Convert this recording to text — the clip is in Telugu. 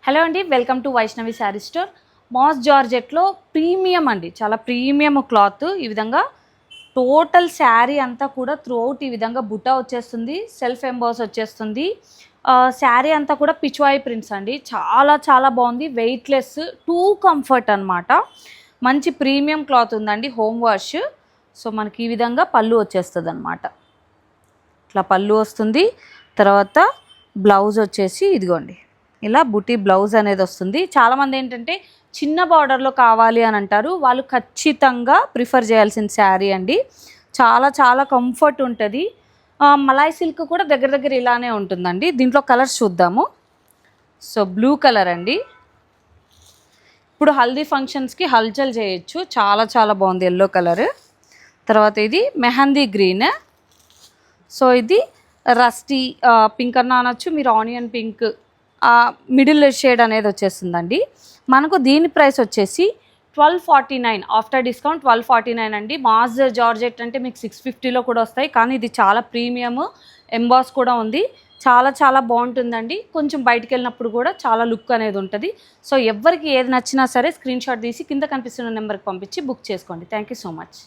హలో అండి, welcome to Vaishnavi saree store. మాస్ జార్జెట్లో ప్రీమియం అండి, చాలా ప్రీమియం క్లాత్. ఈ విధంగా టోటల్ శారీ అంతా కూడా త్రూఅవుట్ ఈ విధంగా బుటా వచ్చేస్తుంది, సెల్ఫ్ ఎంబాస్ వచ్చేస్తుంది. శారీ అంతా కూడా పిచ్వాయి ప్రింట్స్ అండి, చాలా చాలా బాగుంది. వెయిట్లెస్, టూ కంఫర్ట్ అనమాట. మంచి ప్రీమియం క్లాత్ ఉందండి, హోమ్ వాష్. సో మనకి ఈ విధంగా పళ్ళు వచ్చేస్తుంది అనమాట. ఇట్లా పళ్ళు వస్తుంది. తర్వాత బ్లౌజ్ వచ్చేసి ఇదిగోండి, ఇలా బుటీ బ్లౌజ్ అనేది వస్తుంది. చాలామంది ఏంటంటే చిన్న బార్డర్లో కావాలి అని అంటారు, వాళ్ళు ఖచ్చితంగా ప్రిఫర్ చేయాల్సిన శారీ అండి. చాలా చాలా కంఫర్ట్ ఉంటుంది. మలాయ్ సిల్క్ కూడా దగ్గర దగ్గర ఇలానే ఉంటుందండి. దీంట్లో కలర్స్ చూద్దాము. సో బ్లూ కలర్ అండి, ఇప్పుడు హల్దీ ఫంక్షన్స్కి హల్చల్ చేయొచ్చు, చాలా చాలా బాగుంది ఎల్లో కలర్. తర్వాత ఇది మెహందీ గ్రీన్. సో ఇది రస్టీ పింక్ అన్న అనొచ్చు మీరు, ఆనియన్ పింక్ మిడిల్ షేడ్ అనేది వచ్చేస్తుందండి. మనకు దీని ప్రైస్ వచ్చేసి 1249 ఆఫ్టర్ డిస్కౌంట్ 1249 అండి. మాస్ జార్జెట్ అంటే మీకు 650లో కూడా వస్తాయి, కానీ ఇది చాలా ప్రీమియం, ఎంబాస్ కూడా ఉంది. చాలా చాలా బాగుంటుందండి. కొంచెం బయటికి వెళ్ళినప్పుడు కూడా చాలా లుక్ అనేది ఉంటుంది. సో ఎవరికి ఏది నచ్చినా సరే స్క్రీన్ షాట్ తీసి కింద కనిపిస్తున్న నెంబర్కి పంపించి బుక్ చేసుకోండి. Thank you so much.